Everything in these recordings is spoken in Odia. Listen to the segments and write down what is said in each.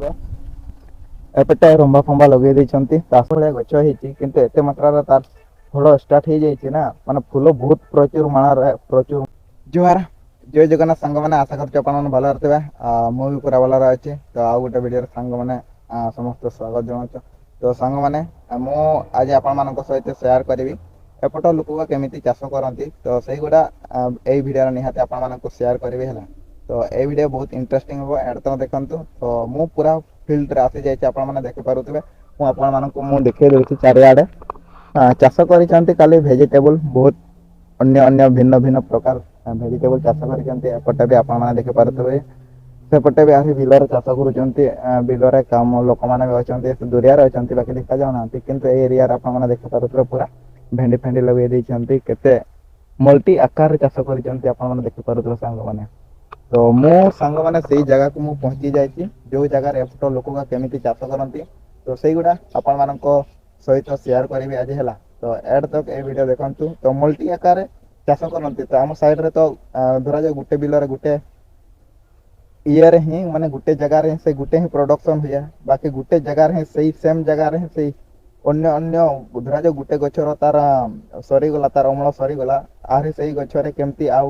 ପାରୁଥିବେ ଏପଟେ ରମ୍ବା ଫମ୍ବା ଲଗେଇ ଦେଇଛନ୍ତି ଚାଷ ଭଳିଆ ଗଛ ହେଇଛି କିନ୍ତୁ ଏତେ ମାତ୍ରାରେ ତାର ଫଳ ଷ୍ଟାର୍ଟ ହେଇଯାଇଛି ନା ମାନେ ଫୁଲ ବହୁତ ପ୍ରଚୁର ମାଣରେ ପ୍ରଚୁର। ଜୁହାର ଜୟ ଜଗନ୍ନାଥ ସାଙ୍ଗମାନେ ଆଶା କରୁଛି ଆପଣମାନେ ଭଲରେ ଥିବେ। ମୁଁ ବି ପୁରା ଭଲରେ ଅଛି। ତ ଆଉ ଗୋଟେ ଭିଡ଼ିଓରେ ସାଙ୍ଗମାନେ ସମସ୍ତେ ସ୍ୱାଗତ ଜଣାଉଛୁ। ତ ସାଙ୍ଗମାନେ ମୁଁ ଆଜି ଆପଣମାନଙ୍କ ସହିତ ସେୟାର କରିବି ଏପଟ ଲୋକ କେମିତି ଚାଷ କରନ୍ତି। ତ ସେଇଗୁଡ଼ା ଏଇ ଭିଡ଼ିଓରେ ନିହାତି ଆପଣମାନଙ୍କୁ ସେୟାର କରିବି ହେଲା। ତ এই ଭିଡ଼ିଓ ବହୁତ ଇଣ୍ଟରେଷ୍ଟିଂ ହେବ ଏଣ୍ଡ ତକ ଦେଖନ୍ତୁ। ତ ମୁଁ ପୁରା ଫିଲ୍ଡରେ ଆସିଯାଇଛି ଆପଣମାନେ ଦେଖିପାରୁଥିବେ। ମୁଁ ଆପଣମାନଙ୍କୁ ଦେଖେଇ ଦେଉଛି ଚାରିଆଡ଼େ ଚାଷ କରିଛନ୍ତି ଖାଲି ଭେଜିଟେବୁଲ ବହୁତ ଅନ୍ୟ ଅନ୍ୟ ଭିନ୍ନ ଭିନ୍ନ ପ୍ରକାର ଭେଜିଟେବୁଲ ଚାଷ କରିଛନ୍ତି। ଏପଟେ ବି ଆପଣମାନେ ଦେଖିପାରୁଥିବେ ସେପଟେ ବି ଆସି ବିଲରେ ଚାଷ କରୁଛନ୍ତି। ବିଲରେ କାମ ଲୋକମାନେ ବି ଅଛନ୍ତି ଦୁରିଆରେ ଅଛନ୍ତି ବାକି ଦେଖାଯାଉନାହାନ୍ତି କିନ୍ତୁ ଏଇ ଏରିଆରେ ଆପଣମାନେ ଦେଖିପାରୁଥିବେ ପୁରା ଭେଣ୍ଡି ଫେଣ୍ଡି ଲଗେଇ ଦେଇଛନ୍ତି। କେତେ ମଲ୍ଟି ଆକାରରେ ଚାଷ କରିଛନ୍ତି ଆପଣମାନେ ଦେଖିପାରୁଥିବେ ସାଙ୍ଗମାନେ। ତ ମୁଁ ସାଙ୍ଗମାନେ ସେଇ ଜାଗାକୁ ମୁଁ ପହଞ୍ଚି ଯାଇଛି ଯେଉଁ ଜାଗାରେ ଏପଟ ଲୋକ କେମିତି ଚାଷ କରନ୍ତି। ତ ସେଇଗୁଡ଼ା ଆପଣମାନଙ୍କ ସହିତ ସେୟାର କରିବି ଆଜି ହେଲା। ତ ଏଣ୍ଡ ତକ ଏ ଭିଡ଼ିଓ ଦେଖନ୍ତୁ। ତ ମଲ୍ଟି ଆକାରରେ ଚାଷ କରନ୍ତି। ତ ଆମ ସାଇଡ଼ରେ ତ ଧରାଯାଉ ଗୋଟେ ବିଲରେ ଗୋଟେ ଇଏରେ ହିଁ ମାନେ ଗୋଟେ ଜାଗାରେ ହିଁ ସେ ଗୋଟେ ହିଁ ପ୍ରଡକ୍ସନ ହୁଏ। ବାକି ଗୋଟେ ଜାଗାରେ ହିଁ ସେଇ ସେମ୍ ଜାଗାରେ ହିଁ ସେଇ ଅନ୍ୟ ଅନ୍ୟ ଧରାଯାଉ ଗୋଟେ ଗଛର ତାର ସରିଗଲା ତାର ଅମଳ ସରିଗଲା ଆହୁରି ସେଇ ଗଛରେ କେମିତି ଆଉ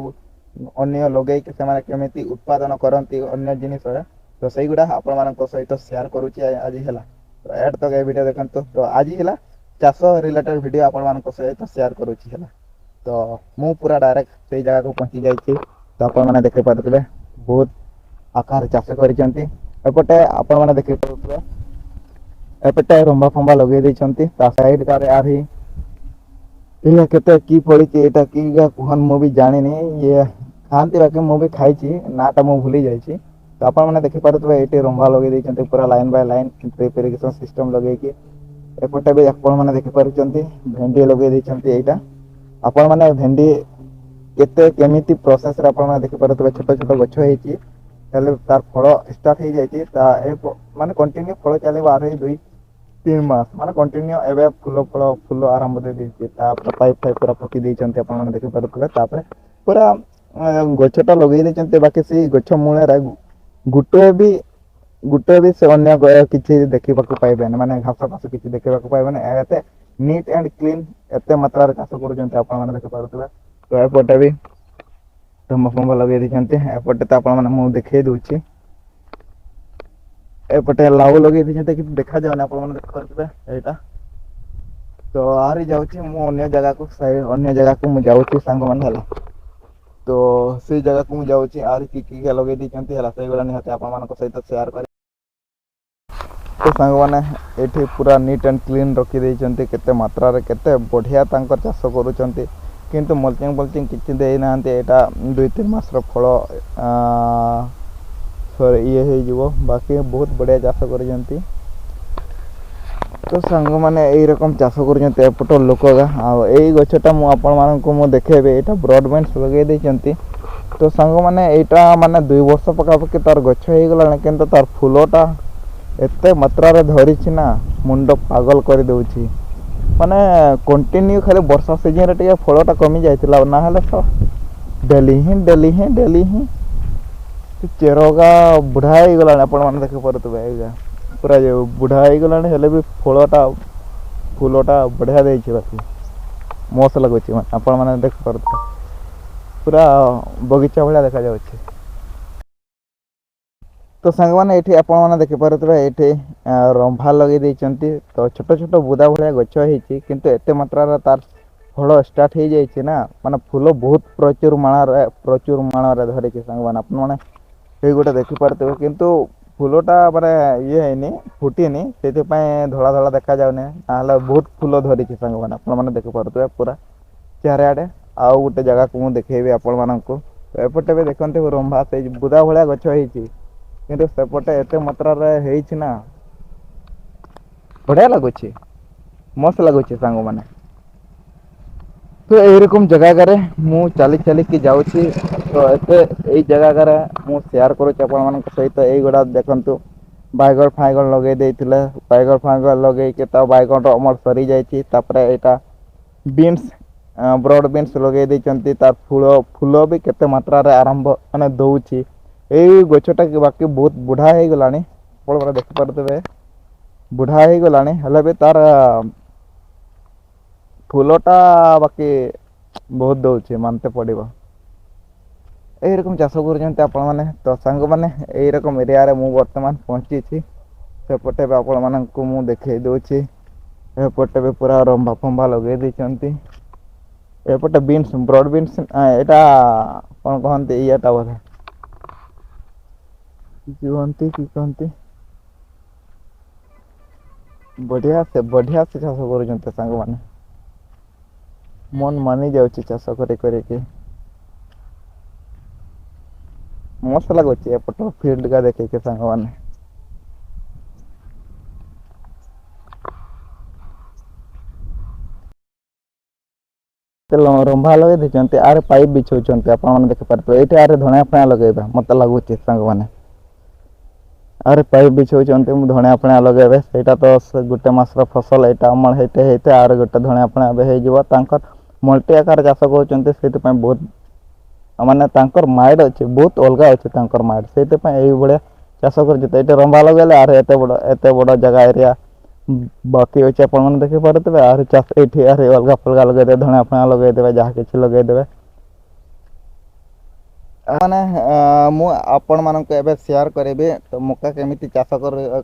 ଅନ୍ୟ ଲଗେଇକି ସେମାନେ କେମିତି ଉତ୍ପାଦନ କରନ୍ତି ଅନ୍ୟ ଜିନିଷରେ। ତ ସେଇଗୁଡ଼ା ଆପଣମାନଙ୍କ ସହିତ ସେୟାର କରୁଛି ଆଜି ହେଲା। ତ ଏଣ୍ଡ ତକ ଏ ଭିଡ଼ିଓ ଦେଖନ୍ତୁ। ତ ଆଜି ହେଲା ଚାଷ ରିଲେଟେଡ୍ ଭିଡ଼ିଓ ଆପଣମାନଙ୍କ ସହିତ ସେୟାର କରୁଛି ହେଲା। ତ ମୁଁ ପୁରା ଡାଇରେକ୍ଟ ସେଇ ଜାଗାକୁ ପହଞ୍ଚି ଯାଇଛି। ତ ଆପଣମାନେ ଦେଖିପାରୁଥିବେ ବହୁତ ଆକାରରେ ଚାଷ କରିଛନ୍ତି। ଏପଟେ ଆପଣମାନେ ଦେଖିପାରୁଥିବେ ଏପଟେ ରମ୍ବା ଫମ୍ବା ଲଗେଇ ଦେଇଛନ୍ତି ତା ସାଇଡ଼ରେ ଆହୁରି ଇଏ କେତେ କି ପଡ଼ିଛି ଏଇଟା କି କୁହନ ମୁଁ ବି ଜାଣିନି। ଇଏ ଖାଆନ୍ତି ବାକି ମୁଁ ବି ଖାଇଛି ନାଟା ମୁଁ ଭୁଲି ଯାଇଛି। ତ ଆପଣମାନେ ଦେଖିପାରୁଥିବେ ଏଇଠି ରମ୍ବା ଲଗେଇ ଦେଇଛନ୍ତି ପୁରା line by line drip irrigation system ଲଗେଇକି। ଏପଟେ ବି ଆପଣମାନେ ଦେଖିପାରୁଛନ୍ତି ଭେଣ୍ଡି ଲଗେଇ ଦେଇଛନ୍ତି। ଏଇଟା ଆପଣମାନେ ଭେଣ୍ଡି କେତେ କେମିତି ପ୍ରୋସେସରେ ଆପଣମାନେ ଦେଖିପାରୁଥିବେ ଛୋଟ ଛୋଟ ଗଛ ହେଇଛି ହେଲେ ତାର ଫଳ ଷ୍ଟାର୍ଟ ହେଇଯାଇଛି। ମାନେ କଣ୍ଟିନ୍ୟୁ ଫଳ ଚାଲିବ ଆହୁରି 2-3 ମାସ ମାନେ କଣ୍ଟିନ୍ୟୁ ଏବେ ଫୁଲ ଆରମ୍ଭ ଦେଇଛି। ତାପରେ ପାଇପ୍ ଫାଇପ୍ ପୁରା ପକେଇ ଦେଇଛନ୍ତି ଆପଣମାନେ ଦେଖିପାରୁଥିବେ। ତାପରେ ପୁରା ଗଛଟା ଲଗେଇ ଦେଇଛନ୍ତି ବାକି ସେଇ ଗଛ ମୂଳରେ ଗୋଟେ ବି ସେ ଅନ୍ୟ କିଛି ଦେଖିବାକୁ ପାଇବେନି ମାନେ ଘାସ ଫାସ କିଛି ଦେଖିବାକୁ ପାଇବେନି। ଏତେ ନିଟ୍ ଆଣ୍ଡ କ୍ଲିନ୍ ଏତେ ମାତ୍ରାରେ ଚାଷ କରୁଛନ୍ତି ଆପଣମାନେ ଦେଖିପାରୁଥିବେ। ତ ଏପଟେ ବି ରମ୍ବା ଫମ୍ବା ଲଗେଇ ଦେଇଛନ୍ତି। ଏପଟେ ତ ଆପଣମାନେ ମୁଁ ଦେଖେଇ ଦଉଛି ଏପଟେ ଲାଉ ଲଗେଇ ଦେଇଛନ୍ତି କିନ୍ତୁ ଦେଖାଯାଉନି ଆପଣମାନେ ଦେଖିପାରୁଥିବେ ଏଇଟା। ତ ଆହୁରି ଯାଉଛି ମୁଁ ଅନ୍ୟ ଜାଗାକୁ ମୁଁ ଯାଉଛି ସାଙ୍ଗମାନେ ହେଲା। ତ ସେଇ ଜାଗାକୁ ମୁଁ ଯାଉଛି ଆହୁରି କି ଲଗେଇ ଦେଇଛନ୍ତି ହେଲା ସେଇଗୁଡ଼ା ନିହାତି ଆପଣମାନଙ୍କ ସହିତ ସେୟାର କରି। ତ ସାଙ୍ଗମାନେ ଏଠି ପୁରା ନିଟ୍ ଆଣ୍ଡ କ୍ଲିନ୍ ରଖିଦେଇଛନ୍ତି କେତେ ମାତ୍ରାରେ କେତେ ବଢ଼ିଆ ତାଙ୍କର ଚାଷ କରୁଛନ୍ତି। କିନ୍ତୁ ମଲ୍ଚିଂ ଫଲ୍ଚିଂ କିଛି ଦେଇନାହାନ୍ତି। ଏଇଟା 2-3 ମାସର ଫଳ ଇଏ ହେଇଯିବ ବାକି ବହୁତ ବଢ଼ିଆ ଚାଷ କରିଛନ୍ତି। ତ ସାଙ୍ଗମାନେ ଏଇ ରକମ ଚାଷ କରୁଛନ୍ତି ଏପଟ ଲୋକ ଆଉ ଏଇ ଗଛଟା ମୁଁ ଆପଣମାନଙ୍କୁ ଦେଖେଇବି। ଏଇଟା ବ୍ରଡ଼ ବିନ୍ସ ଲଗେଇ ଦେଇଛନ୍ତି। ତ ସାଙ୍ଗମାନେ ଏଇଟା ମାନେ 2 ବର୍ଷ ପାଖାପାଖି ତାର ଗଛ ହେଇଗଲାଣି କିନ୍ତୁ ତାର ଫୁଲଟା ଏତେ ମାତ୍ରାରେ ଧରିଛି ନା ମୁଣ୍ଡ ପାଗଲ କରିଦେଉଛି। ମାନେ କଣ୍ଟିନ୍ୟୁ ଖାଲି ବର୍ଷା ସିଜନରେ ଟିକେ ଫଳଟା କମି ଯାଇଥିଲା ନହେଲେ ତ ଡେଲି ହିଁ ଚେରଗା ବୁଢ଼ା ହେଇଗଲାଣି ଆପଣମାନେ ଦେଖିପାରୁଥିବେ। ଏଇଟା ପୁରା ବୁଢ଼ା ହେଇଗଲାଣି ହେଲେ ବି ଫୁଲଟା ବଢ଼ିଆ ଦେଇଛି ବାକି ମସ୍ତ ଲାଗୁଛି ମାନେ ଆପଣମାନେ ଦେଖିପାରୁଥିବେ ପୁରା ବଗିଚା ଭଳିଆ ଦେଖାଯାଉଛି। ତ ସାଙ୍ଗମାନେ ଏଇଠି ଆପଣମାନେ ଦେଖିପାରୁଥିବେ ଏଇଠି ରମ୍ଭା ଲଗେଇ ଦେଇଛନ୍ତି। ତ ଛୋଟ ଛୋଟ ବୁଦା ଭଳିଆ ଗଛ ହେଇଛି କିନ୍ତୁ ଏତେ ମାତ୍ରାରେ ତାର ଫଳ ଷ୍ଟାର୍ଟ ହେଇଯାଇଛି ନା ମାନେ ଫୁଲ ବହୁତ ପ୍ରଚୁର ମାଣରେ ଧରିଛି ସାଙ୍ଗମାନେ ଆପଣମାନେ ସେଇ ଗୋଟେ ଦେଖିପାରୁଥିବେ। କିନ୍ତୁ ଫୁଲଟା ମାନେ ଇଏ ହେଇନି ଫୁଟିନି ସେଥିପାଇଁ ଧଳା ଧଳା ଦେଖାଯାଉନି ନହେଲେ ବହୁତ ଫୁଲ ଧରିଛି ସାଙ୍ଗମାନେ ଆପଣମାନେ ଦେଖିପାରୁଥିବେ ପୁରା ଚାରିଆଡ଼େ। ଆଉ ଗୋଟେ ଜାଗାକୁ ମୁଁ ଦେଖେଇବି ଆପଣମାନଙ୍କୁ। ଏପଟେ ବି ଦେଖନ୍ତି ରମ୍ଭା ସେଇ ବୁଦା ଭଳିଆ ଗଛ ହେଇଛି କିନ୍ତୁ ସେପଟେ ଏତେ ମାତ୍ରାରେ ହେଇଛି ନା ବଢ଼ିଆ ଲାଗୁଛି ମସ୍ତ ଲାଗୁଛି ସାଙ୍ଗମାନେ। ତ ଏଇରକମ ଜାଗାରେ ମୁଁ ଚାଲିକି ଯାଉଛି। ତ ଏଇ ଜାଗାରେ ମୁଁ ସେୟାର କରୁଛି ଆପଣମାନଙ୍କ ସହିତ। ଏଇଗୁଡ଼ା ଦେଖନ୍ତୁ ବାଇଗଣ ଫାଇଗଣ ଲଗେଇ ଦେଇଥିଲେ ବାଇଗଣ ଫାଇଗଣ ଲଗେଇକି ତା ବାଇଗଣର ଅମଳ ସରିଯାଇଛି। ତାପରେ ଏଇଟା ବିନ୍ସ ବ୍ରଡ଼ ବିନ୍ସ ଲଗେଇ ଦେଇଛନ୍ତି। ତାର ଫୁଲ ବି କେତେ ମାତ୍ରାରେ ଆରମ୍ଭ ମାନେ ଦେଉଛି। ଏଇ ଗଛଟା ବାକି ବହୁତ ବୁଢ଼ା ହେଇଗଲାଣି ଆପଣ ଦେଖିପାରୁଥିବେ ବୁଢା ହେଇଗଲାଣି ହେଲେ ବି ତାର ଫୁଲଟା ବାକି ବହୁତ ଦଉଛି ମାनते ପଡିବ। এইরকম ଚାଷ କରୁଛନ୍ତି ଆପଣମାନେ ତ ସାଙ୍ଗମାନେ এইরকମ ଏରିଆରେ ମୁଁ ବର୍ତ୍ତମାନ ପହଞ୍ଚିଛି। ସେପଟେ ବି ଆପଣମାନଙ୍କୁ ମୁଁ ଦେଖେଇ ଦଉଛି। ଏପଟେ ବି ପୁରା ରମ୍ଭା ଫମ୍ବା ଲଗେଇ ଦେଇଛନ୍ତି। ଏପଟେ ବିନ୍ସ ବ୍ରଡ ବିନ୍ସ ଏଇଟା କଣ କହନ୍ତି ଇଏଟା ବୋଧେ କୁହନ୍ତି କି କହନ୍ତି ବଢିଆ ସେ ଚାଷ କରୁଛନ୍ତି ସାଙ୍ଗମାନେ। ମନ ମାନି ଯାଉଛି ଚାଷ କରି କରିକି। ମସ୍ତ ଲାଗୁଛି ଏପଟ ଫିଲ୍ଡ କା ଦେଖିକି ସାଙ୍ଗମାନେ। ରମ୍ଭା ଲଗେଇ ଦେଇଛନ୍ତି ଆରେ ପାଇପ୍ ବିଛଉଛନ୍ତି ଆପଣ ମାନେ ଦେଖିପାରୁଥିବେ ଏଇଠି ଆରେ ଧଣିଆ ଫଣିଆ ଲଗେଇବା ମତେ ଲାଗୁଛି ସାଙ୍ଗମାନେ। ଆରେ ପାଇପ୍ ବିଛଉଛନ୍ତି ମୁଁ ଧଣିଆ ଫଣିଆ ଲଗେଇବେ ସେଇଟା ତ ଗୋଟେ ମାସର ଫସଲ ଏଇଟା ଅମଳ ହେଇତେ ଆର ଗୋଟେ ଧଣିଆ ଫଣିଆ ଏବେ ହେଇଯିବ ତାଙ୍କର ମଲ୍ଟି ଆକାର ଚାଷ କରୁଛନ୍ତି ସେଥିପାଇଁ ବହୁତ ମାନେ ତାଙ୍କର ମାଇଣ୍ଡ ଅଛି ବହୁତ ଅଲଗା ଅଛି ତାଙ୍କର ମାଇଣ୍ଡ ସେଇଥିପାଇଁ ଏଇଭଳିଆ ଚାଷ କରୁଛି ତ ଏଇଠି ରମ୍ଭା ଲଗେଇଲେ ଆର ଏତେ ବଡ ଜାଗା ଏରିଆ ବାକି ଅଛି ଆପଣ ମାନେ ଦେଖିପାରୁଥିବେ ଆହୁରି ଚାଷ ଏଇଠି ଅଲଗା ଫଲଗା ଲଗେଇଦେବେ ଧଣିଆ ଫଣିଆ ଲଗେଇଦେବେ ଯାହା କିଛି ଲଗେଇଦେବେ। ମାନେ ମୁଁ ଆପଣ ମାନଙ୍କୁ ଏବେ ସେୟାର କରିବି ତ ମକା କେମିତି ଚାଷ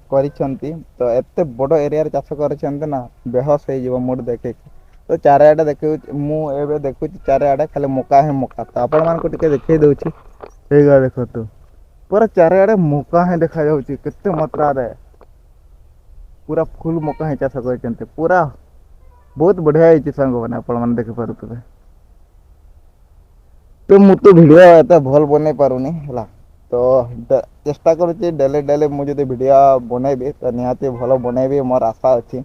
କରିଛନ୍ତି ତ ଏତେ ବଡ ଏରିଆରେ ଚାଷ କରିଛନ୍ତି ନା ବେହୋସ ହେଇଯିବ ମୁଡ ଦେଖିକି। ତ ଚାରିଆଡେ ଦେଖ ମୁଁ ଏବେ ଦେଖୁଛି ଚାରିଆଡେ ଖାଲି ମକା ହିଁ ମକା ତ ଆପଣ ମାନଙ୍କୁ ଟିକେ ଦେଖେଇ ଦଉଛି ଏଇଗା ଦେଖନ୍ତୁ ପୁରା ଚାରିଆଡେ ମକା ହିଁ ଦେଖାଯାଉଛି କେତେ ମାତ୍ରାରେ ପୁରା ଫୁଲ ମକା ହିଁ ଚାଷ କରିଛନ୍ତି ପୁରା ବହୁତ ବଢିଆ ହେଇଛି ସାଙ୍ଗମାନେ ଆପଣ ମାନେ ଦେଖିପାରୁଥିବେ। ତ ମୁଁ ତ ଭିଡିଓ ଏତେ ଭଲ ବନେଇ ପାରୁନି ହେଲା ତ ଚେଷ୍ଟା କରୁଛି ଡେଲି ଡେଲି ମୁଁ ଯଦି ଭିଡିଓ ବନେଇବି ତ ନିହାତି ଭଲ ବନେଇବି ମୋର ଆଶା ଅଛି।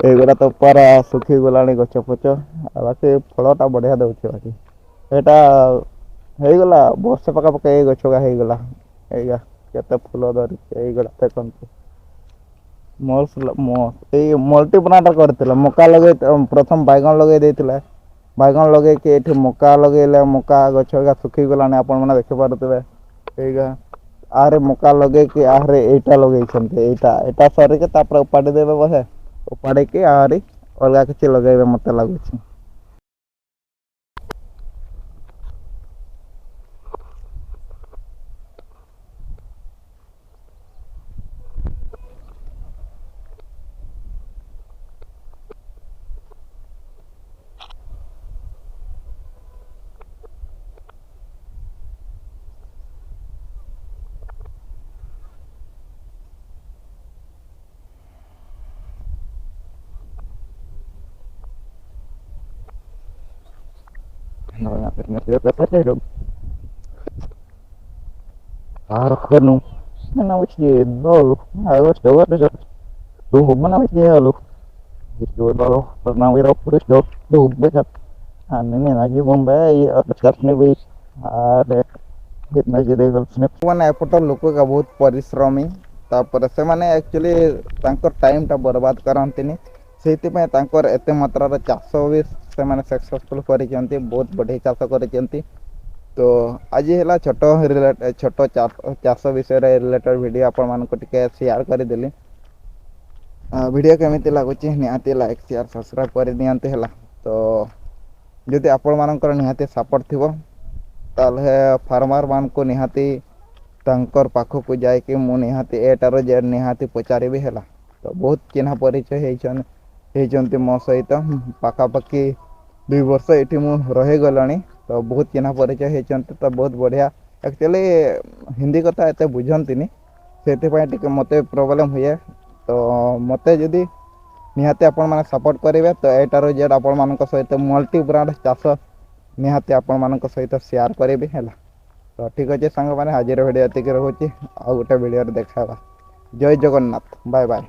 ଏଇଗୁଡା ତ ପାରା ଶୁଖି ଗଲାଣି ଗଛ ଫଛ ଆଉ ବାକି ଫଳ ଟା ବଢିଆ ଦଉଛି ବାକି ଏଇଟା ହେଇଗଲା ବର୍ଷେ ପାଖାପାଖି ଏଇ ଗଛଟା ହେଇଗଲା ଏଇଗା କେତେ ଫୁଲ ଧରିଛି ଏଇଗୁଡା ଦେଖନ୍ତୁ। ଏଇ ମଲ୍ଟି ପ୍ଲାଣ୍ଟ କରିଥିଲା ମକା ଲଗେଇ ପ୍ରଥମ ବାଇଗଣ ଲଗେଇ ଦେଇଥିଲା। ବାଇଗଣ ଲଗେଇକି ଏଠି ମକା ଲଗେଇଲେ ମକା ଗଛ ଶୁଖିଗଲାଣି ଆପଣ ମାନେ ଦେଖିପାରୁଥିବେ। ଏଇଗା ଆରେ ମକା ଲଗେଇକି ଆରେ ଏଇଟା ଲଗେଇଛନ୍ତି ଏଇଟା ସରିକି ତାପରେ ଉପାଡି ଦେବେ ବହେ ଉପାଡିକି ଆହୁରି ଅଲଗା କିଛି ଲଗେଇବେ ମତେ ଲାଗୁଛି। No, ya, pero me estoy pasajero. Arcano. Mana wuce dolo. A wasu da wata da duhu mana wuce yalo. Itu dolo. Pernah wira puris do. Duhu besar. Ano ni lagi Bombay. Atas ni bi. Ada. Kitna jadi kalau snap. ମାନେ ଏପଟ ଲୋକ가 ବହୁତ ପରିଶ୍ରମୀ ତାପରେ ସେମାନେ ଆକ୍ଚୁଆଲି ତାଙ୍କର ଟାଇମ ଟା ବର୍ବାଦ କରନ୍ତିନି ସେଇଥିପାଇଁ ତାଙ୍କର ଏତେ ମାତ୍ରାରେ ଚାଷ ବି ସେମାନେ ସକ୍ସେସଫୁଲ କରିଛନ୍ତି ବହୁତ ବଢିଆ ଚାଷ କରିଛନ୍ତି। ତ ଆଜି ହେଲା ଛୋଟ ଚାଷ ବିଷୟରେ ରିଲେଟେଡ ଭିଡିଓ ଆପଣ ମାନଙ୍କୁ ଟିକେ ସେୟାର କରିଦେଲି। ଭିଡିଓ କେମିତି ଲାଗୁଛି ନିହାତି ଲାଇକ୍ ସେୟାର ସବସ୍କ୍ରାଇବ କରିଦିଅନ୍ତୁ ହେଲା ତ ଯଦି ଆପଣ ମାନଙ୍କର ନିହାତି ସପୋର୍ଟ ଥିବ ତାହେଲେ ଫାର୍ମର ମାନଙ୍କୁ ନିହାତି ତାଙ୍କର ପାଖକୁ ଯାଇକି ମୁଁ ନିହାତି ଏଟାରୁ ଜେଡ୍ ନିହାତି ପଚାରିବି ହେଲା ତ ବହୁତ ଚିହ୍ନା ପରିଚୟ ହେଇଛନ୍ତି ମୋ ସହିତ ପାଖାପାଖି 2 ବର୍ଷ ଏଇଠି ମୁଁ ରହିଗଲିଣି ତ ବହୁତ ଚିହ୍ନା ପରିଚୟ ହେଇଛନ୍ତି ତ ବହୁତ ବଢିଆ ଆକ୍ଚୁଆଲି ହିନ୍ଦୀ କଥା ଏତେ ବୁଝନ୍ତିନି ସେଥିପାଇଁ ଟିକେ ମତେ ପ୍ରୋବ୍ଲେମ ହୁଏ ତ ମତେ ଯଦି ନିହାତି ଆପଣ ମାନେ ସପୋର୍ଟ କରିବେ ତ ଏଟାରୁ ଜେଡ୍ ଆପଣ ମାନଙ୍କ ସହିତ ମଲ୍ଟି ବ୍ରାଣ୍ଡ ଚାଷ ନିହାତି ଆପଣ ମାନଙ୍କ ସହିତ ସେୟାର କରିବି ହେଲା ତ ଠିକ ଅଛି ସାଙ୍ଗମାନେ ଆଜିର ଭିଡିଓ ଏତିକି ରହୁଛି ଆଉ ଗୋଟେ ଭିଡିଓରେ ଦେଖାହେବା। ଜୟ ଜଗନ୍ନାଥ ବାଏ ବାଏ।